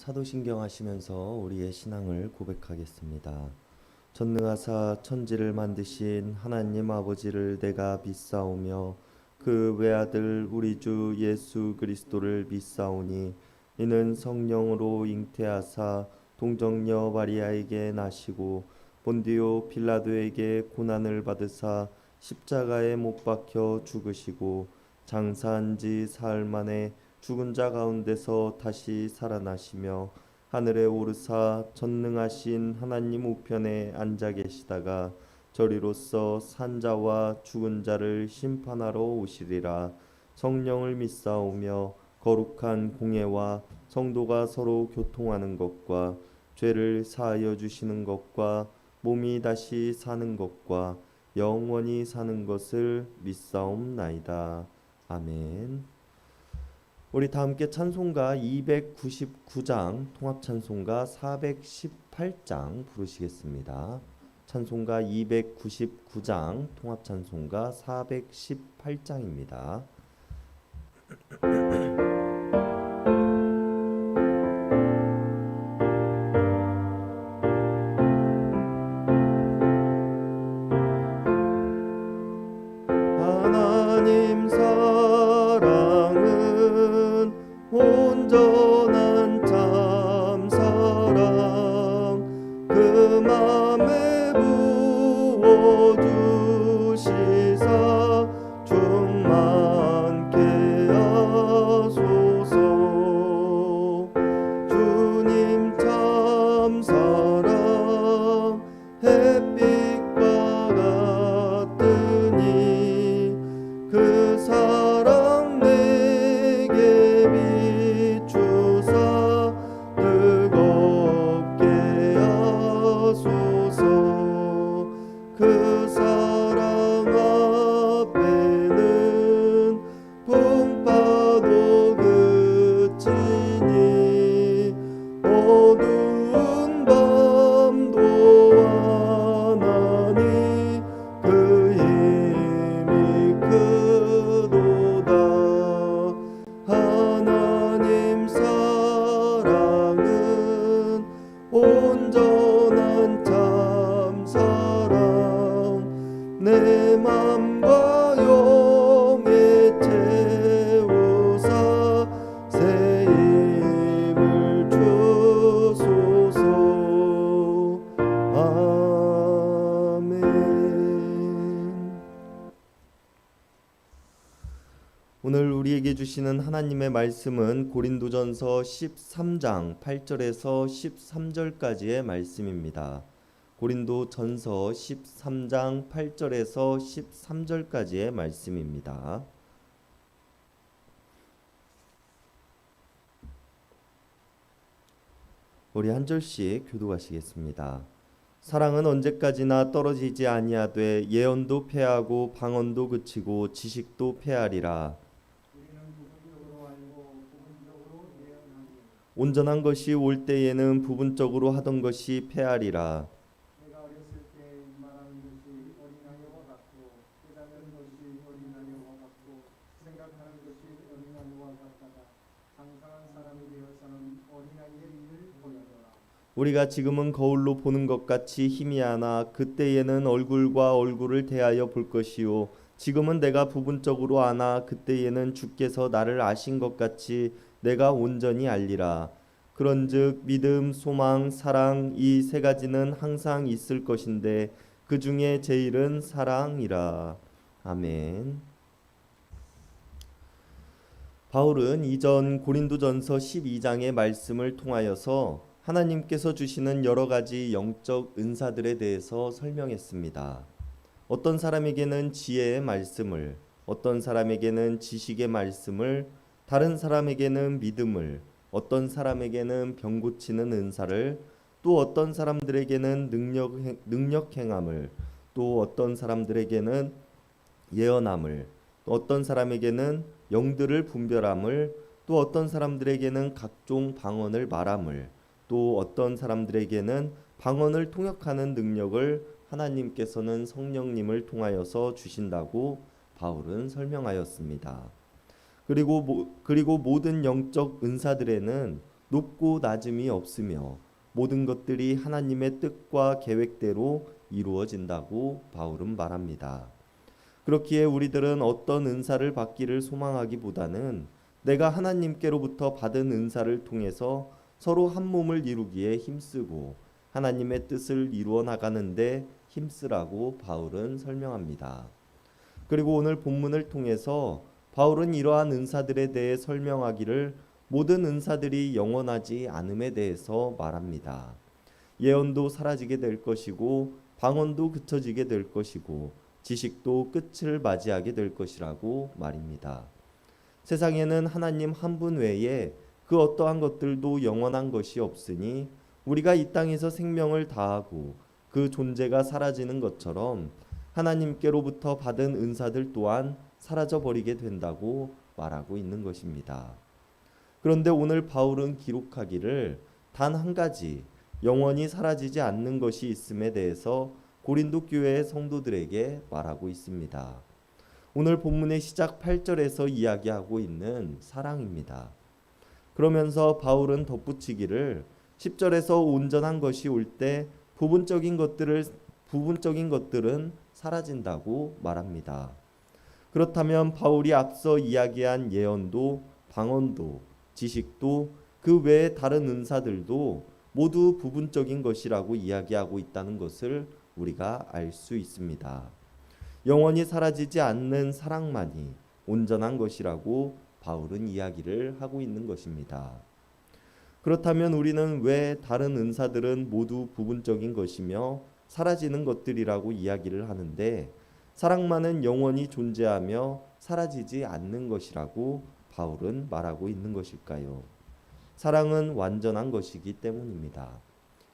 사도신경 하시면서 우리의 신앙을 고백하겠습니다. 전능하사 천지를 만드신 하나님 아버지를 내가 믿사오며 그 외아들 우리 주 예수 그리스도를 믿사오니 이는 성령으로 잉태하사 동정녀 마리아에게 나시고 본디오 빌라도에게 고난을 받으사 십자가에 못 박혀 죽으시고 장사한 지 사흘 만에 죽은 자 가운데서 다시 살아나시며 하늘에 오르사 전능하신 하나님 우편에 앉아 계시다가 저리로서 산자와 죽은 자를 심판하러 오시리라. 성령을 믿사오며 거룩한 공예와 성도가 서로 교통하는 것과 죄를 사하여 주시는 것과 몸이 다시 사는 것과 영원히 사는 것을 믿사옵나이다. 아멘. 우리 다 함께 찬송가 299장 통합찬송가 418장 부르시겠습니다. 찬송가 299장 통합찬송가 418장입니다. 하나님 사랑은 온전한 참사랑 그 맘에 부어주시사 충만케 하소서. 주님 참사랑 햇빛과 같으니 그 사랑 내게 비추사 뜨겁게 하소서. 그 사랑 앞에는 풍파도 그치니 어두운 밤도 하나니 그 힘이 크도다. 하나님 사랑은 온전한 참사랑 내 맘과 영에 채우사 새 힘을 주소서. 아멘. 오늘 우리에게 주시는 하나님의 말씀은 고린도전서 13장 8절에서 13절까지의 말씀입니다. 고린도전서 13장 8절에서 13절까지의 말씀입니다. 우리 한 절씩 교독하시겠습니다. 사랑은 언제까지나 떨어지지 아니하되 예언도 패하고 방언도 그치고 지식도 패하리라. 온전한 것이 올 때에는 부분적으로 하던 것이 패하리라. 내가 어렸을 때 말하는 것이 어린아이와 같고 깨닫는 것이 어린아이와 같고 생각하는 것이 어린아이와 같다가 장성한 사람이 되어서는 어린아이의 일을 보여더라. 우리가 지금은 거울로 보는 것 같이 희미하나 그때에는 얼굴과 얼굴을 대하여 볼 것이요 지금은 내가 부분적으로 아나 그때에는 주께서 나를 아신 것 같이 내가 온전히 알리라. 그런즉 믿음, 소망, 사랑 이 세 가지는 항상 있을 것인데 그 중에 제일은 사랑이라. 아멘. 바울은 이전 고린도전서 12장의 말씀을 통하여서 하나님께서 주시는 여러 가지 영적 은사들에 대해서 설명했습니다. 어떤 사람에게는 지혜의 말씀을, 어떤 사람에게는 지식의 말씀을, 다른 사람에게는 믿음을, 어떤 사람에게는 병 고치는 은사를, 또 어떤 사람들에게는 능력 행함을, 또 어떤 사람들에게는 예언함을, 또 어떤 사람에게는 영들을 분별함을, 또 어떤 사람들에게는 각종 방언을 말함을, 또 어떤 사람들에게는 방언을 통역하는 능력을 하나님께서는 성령님을 통하여서 주신다고 바울은 설명하였습니다. 그리고 모든 영적 은사들에는 높고 낮음이 없으며 모든 것들이 하나님의 뜻과 계획대로 이루어진다고 바울은 말합니다. 그렇기에 우리들은 어떤 은사를 받기를 소망하기보다는 내가 하나님께로부터 받은 은사를 통해서 서로 한 몸을 이루기에 힘쓰고 하나님의 뜻을 이루어 나가는데 힘쓰라고 바울은 설명합니다. 그리고 오늘 본문을 통해서 바울은 이러한 은사들에 대해 설명하기를 모든 은사들이 영원하지 않음에 대해서 말합니다. 예언도 사라지게 될 것이고 방언도 그쳐지게 될 것이고 지식도 끝을 맞이하게 될 것이라고 말입니다. 세상에는 하나님 한 분 외에 그 어떠한 것들도 영원한 것이 없으니 우리가 이 땅에서 생명을 다하고 그 존재가 사라지는 것처럼 하나님께로부터 받은 은사들 또한 사라져 버리게 된다고 말하고 있는 것입니다. 그런데 오늘 바울은 기록하기를 단 한 가지 영원히 사라지지 않는 것이 있음에 대해서 고린도 교회의 성도들에게 말하고 있습니다. 오늘 본문의 시작 8절에서 이야기하고 있는 사랑입니다. 그러면서 바울은 덧붙이기를 10절에서 온전한 것이 올 때 부분적인 것들은 사라진다고 말합니다. 그렇다면 바울이 앞서 이야기한 예언도 방언도 지식도 그 외의 다른 은사들도 모두 부분적인 것이라고 이야기하고 있다는 것을 우리가 알 수 있습니다. 영원히 사라지지 않는 사랑만이 온전한 것이라고 바울은 이야기를 하고 있는 것입니다. 그렇다면 우리는 왜 다른 은사들은 모두 부분적인 것이며 사라지는 것들이라고 이야기를 하는데 사랑만은 영원히 존재하며 사라지지 않는 것이라고 바울은 말하고 있는 것일까요? 사랑은 완전한 것이기 때문입니다.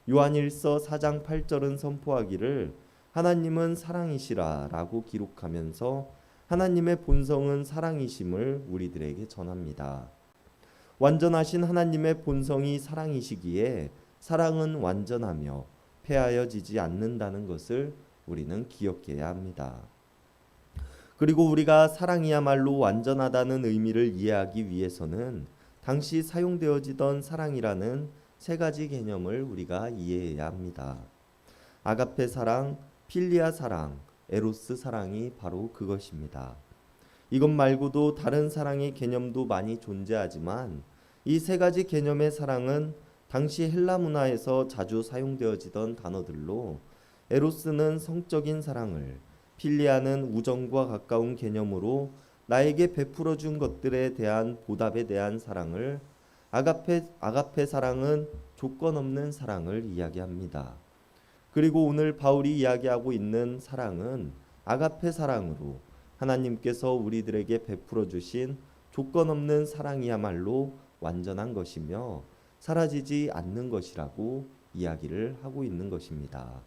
요한일서 4장 8절은 선포하기를 하나님은 사랑이시라 라고 기록하면서 하나님의 본성은 사랑이심을 우리들에게 전합니다. 완전하신 하나님의 본성이 사랑이시기에 사랑은 완전하며 폐하여지지 않는다는 것을 우리는 기억해야 합니다. 그리고 우리가 사랑이야말로 완전하다는 의미를 이해하기 위해서는 당시 사용되어지던 사랑이라는 세 가지 개념을 우리가 이해해야 합니다. 아가페 사랑, 필리아 사랑, 에로스 사랑이 바로 그것입니다. 이것 말고도 다른 사랑의 개념도 많이 존재하지만 이 세 가지 개념의 사랑은 당시 헬라 문화에서 자주 사용되어지던 단어들로 에로스는 성적인 사랑을, 필리아는 우정과 가까운 개념으로 나에게 베풀어 준 것들에 대한 보답에 대한 사랑을, 아가페 사랑은 조건 없는 사랑을 이야기합니다. 그리고 오늘 바울이 이야기하고 있는 사랑은 아가페 사랑으로 하나님께서 우리들에게 베풀어 주신 조건 없는 사랑이야말로 완전한 것이며 사라지지 않는 것이라고 이야기를 하고 있는 것입니다.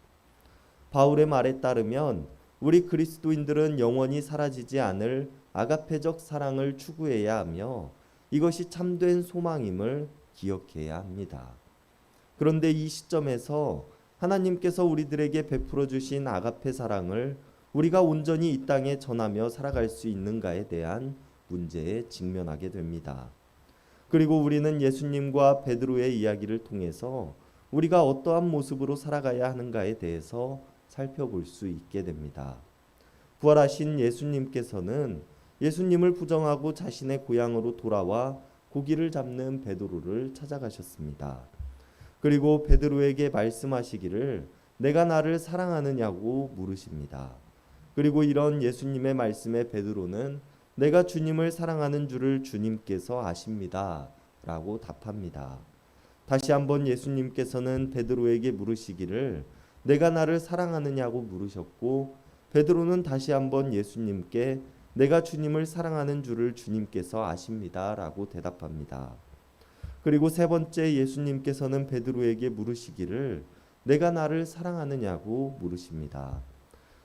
바울의 말에 따르면 우리 그리스도인들은 영원히 사라지지 않을 아가페적 사랑을 추구해야 하며 이것이 참된 소망임을 기억해야 합니다. 그런데 이 시점에서 하나님께서 우리들에게 베풀어 주신 아가페 사랑을 우리가 온전히 이 땅에 전하며 살아갈 수 있는가에 대한 문제에 직면하게 됩니다. 그리고 우리는 예수님과 베드로의 이야기를 통해서 우리가 어떠한 모습으로 살아가야 하는가에 대해서 살펴볼 수 있게 됩니다. 부활하신 예수님께서는 예수님을 부정하고 자신의 고향으로 돌아와 고기를 잡는 베드로를 찾아가셨습니다. 그리고 베드로에게 말씀하시기를 내가 나를 사랑하느냐고 물으십니다. 그리고 이런 예수님의 말씀에 베드로는 내가 주님을 사랑하는 줄을 주님께서 아십니다 라고 답합니다. 다시 한번 예수님께서는 베드로에게 물으시기를 내가 나를 사랑하느냐고 물으셨고 베드로는 다시 한번 예수님께 내가 주님을 사랑하는 줄을 주님께서 아십니다 라고 대답합니다. 그리고 세 번째 예수님께서는 베드로에게 물으시기를 내가 나를 사랑하느냐고 물으십니다.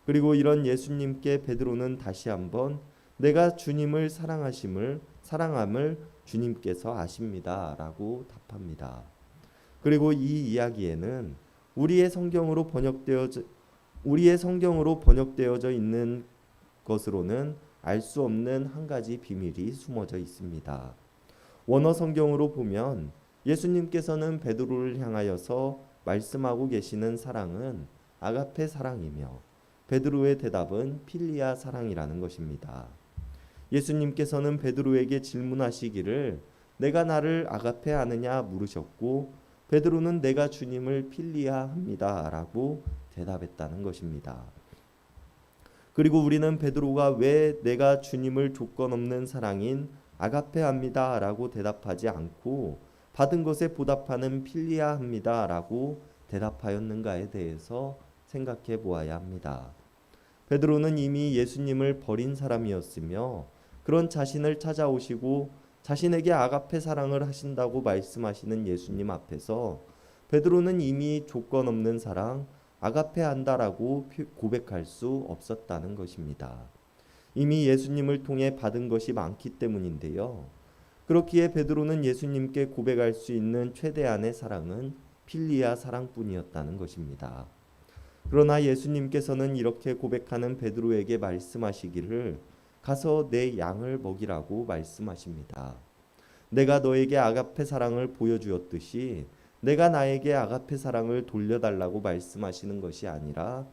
그리고 이런 예수님께 베드로는 다시 한번 내가 주님을 사랑함을 주님께서 아십니다 라고 답합니다. 그리고 이 이야기에는 우리의 성경으로 번역되어져 있는 것으로는 알 수 없는 한 가지 비밀이 숨어져 있습니다. 원어 성경으로 보면 예수님께서는 베드로를 향하여서 말씀하고 계시는 사랑은 아가페 사랑이며 베드로의 대답은 필리아 사랑이라는 것입니다. 예수님께서는 베드로에게 질문하시기를 내가 나를 아가페 하느냐 물으셨고 베드로는 내가 주님을 필리아 합니다 라고 대답했다는 것입니다. 그리고 우리는 베드로가 왜 내가 주님을 조건 없는 사랑인 아가페 합니다 라고 대답하지 않고 받은 것에 보답하는 필리아 합니다 라고 대답하였는가에 대해서 생각해 보아야 합니다. 베드로는 이미 예수님을 버린 사람이었으며 그런 자신을 찾아오시고 자신에게 아가페 사랑을 하신다고 말씀하시는 예수님 앞에서 베드로는 이미 조건 없는 사랑, 아가페 한다라고 고백할 수 없었다는 것입니다. 이미 예수님을 통해 받은 것이 많기 때문인데요. 그렇기에 베드로는 예수님께 고백할 수 있는 최대한의 사랑은 필리아 사랑뿐이었다는 것입니다. 그러나 예수님께서는 이렇게 고백하는 베드로에게 말씀하시기를 가서 내 양을 먹이라고 말씀하십니다. 내가 너에게 아가페 사랑을 보여주었듯이 내가 나에게 아가페 사랑을 돌려달라고 말씀하시는 것이 아니라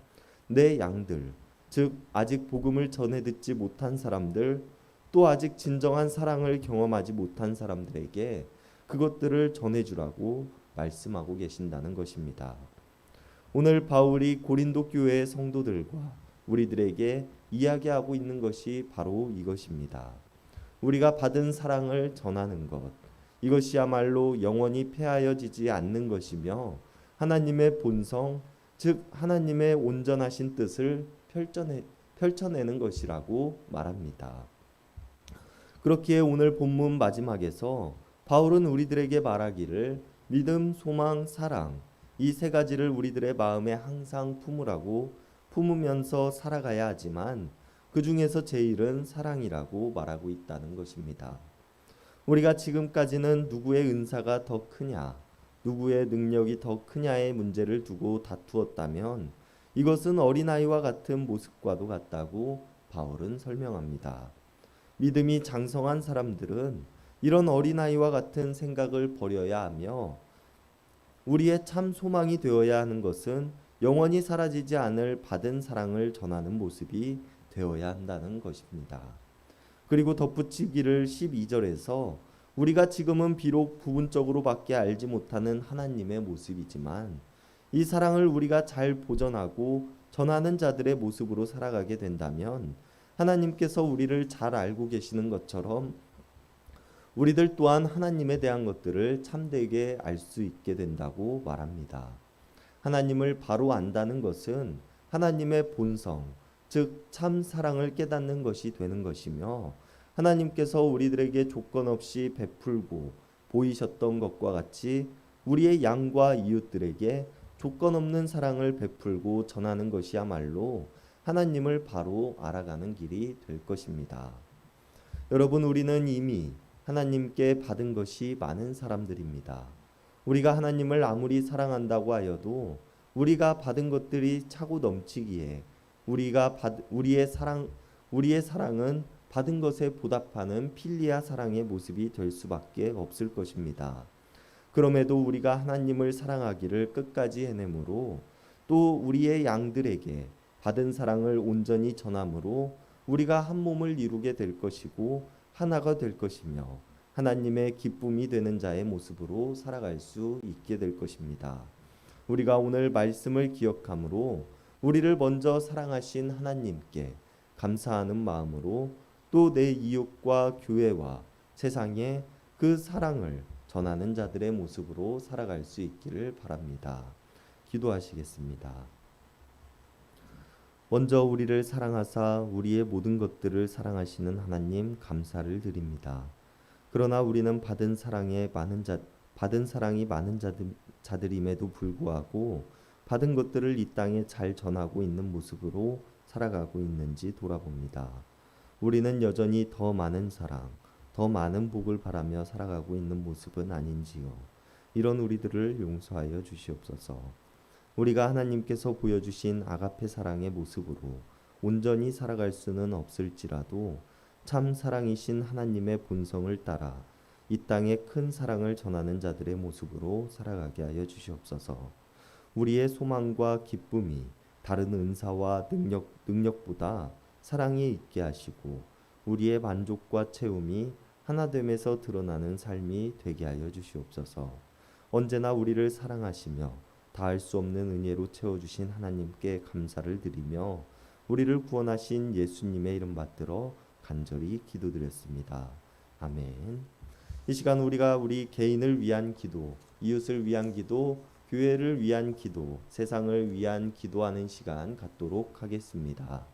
내 양들, 즉 아직 복음을 전해 듣지 못한 사람들, 또 아직 진정한 사랑을 경험하지 못한 사람들에게 그것들을 전해주라고 말씀하고 계신다는 것입니다. 오늘 바울이 고린도 교회의 성도들과 우리들에게 이야기하고 있는 것이 바로 이것입니다. 우리가 받은 사랑을 전하는 것, 이것이야말로 영원히 폐하여지지 않는 것이며 하나님의 본성, 즉 하나님의 온전하신 뜻을 펼쳐내는 것이라고 말합니다. 그렇기에 오늘 본문 마지막에서 바울은 우리들에게 말하기를 믿음, 소망, 사랑 이 세 가지를 우리들의 마음에 항상 품으면서 살아가야 하지만 그 중에서 제일은 사랑이라고 말하고 있다는 것입니다. 우리가 지금까지는 누구의 은사가 더 크냐, 누구의 능력이 더 크냐의 문제를 두고 다투었다면 이것은 어린아이와 같은 모습과도 같다고 바울은 설명합니다. 믿음이 장성한 사람들은 이런 어린아이와 같은 생각을 버려야 하며 우리의 참 소망이 되어야 하는 것은 영원히 사라지지 않을 받은 사랑을 전하는 모습이 되어야 한다는 것입니다. 그리고 덧붙이기를 12절에서 우리가 지금은 비록 부분적으로밖에 알지 못하는 하나님의 모습이지만 이 사랑을 우리가 잘 보존하고 전하는 자들의 모습으로 살아가게 된다면 하나님께서 우리를 잘 알고 계시는 것처럼 우리들 또한 하나님에 대한 것들을 참되게 알 수 있게 된다고 말합니다. 하나님을 바로 안다는 것은 하나님의 본성, 즉 참 사랑을 깨닫는 것이 되는 것이며 하나님께서 우리들에게 조건 없이 베풀고 보이셨던 것과 같이 우리의 양과 이웃들에게 조건 없는 사랑을 베풀고 전하는 것이야말로 하나님을 바로 알아가는 길이 될 것입니다. 여러분, 우리는 이미 하나님께 받은 것이 많은 사람들입니다. 우리가 하나님을 아무리 사랑한다고 하여도 우리가 받은 것들이 차고 넘치기에 우리의 사랑은 받은 것에 보답하는 필리아 사랑의 모습이 될 수밖에 없을 것입니다. 그럼에도 우리가 하나님을 사랑하기를 끝까지 해내므로 또 우리의 양들에게 받은 사랑을 온전히 전함으로 우리가 한 몸을 이루게 될 것이고 하나가 될 것이며 하나님의 기쁨이 되는 자의 모습으로 살아갈 수 있게 될 것입니다. 우리가 오늘 말씀을 기억함으로 우리를 먼저 사랑하신 하나님께 감사하는 마음으로 또 내 이웃과 교회와 세상에 그 사랑을 전하는 자들의 모습으로 살아갈 수 있기를 바랍니다. 기도하시겠습니다. 먼저 우리를 사랑하사 우리의 모든 것들을 사랑하시는 하나님 감사를 드립니다. 그러나 우리는 받은 사랑이 많은 자들임에도 불구하고 받은 것들을 이 땅에 잘 전하고 있는 모습으로 살아가고 있는지 돌아봅니다. 우리는 여전히 더 많은 사랑, 더 많은 복을 바라며 살아가고 있는 모습은 아닌지요. 이런 우리들을 용서하여 주시옵소서. 우리가 하나님께서 보여주신 아가페 사랑의 모습으로 온전히 살아갈 수는 없을지라도 참 사랑이신 하나님의 본성을 따라 이 땅에 큰 사랑을 전하는 자들의 모습으로 살아가게 하여 주시옵소서. 우리의 소망과 기쁨이 다른 은사와 능력보다 사랑에 있게 하시고 우리의 만족과 채움이 하나됨에서 드러나는 삶이 되게 하여 주시옵소서. 언제나 우리를 사랑하시며 다할 수 없는 은혜로 채워주신 하나님께 감사를 드리며 우리를 구원하신 예수님의 이름 받들어 간절히 기도드렸습니다. 아멘. 이 시간 우리가 우리 개인을 위한 기도, 이웃을 위한 기도, 교회를 위한 기도, 세상을 위한 기도하는 시간 갖도록 하겠습니다.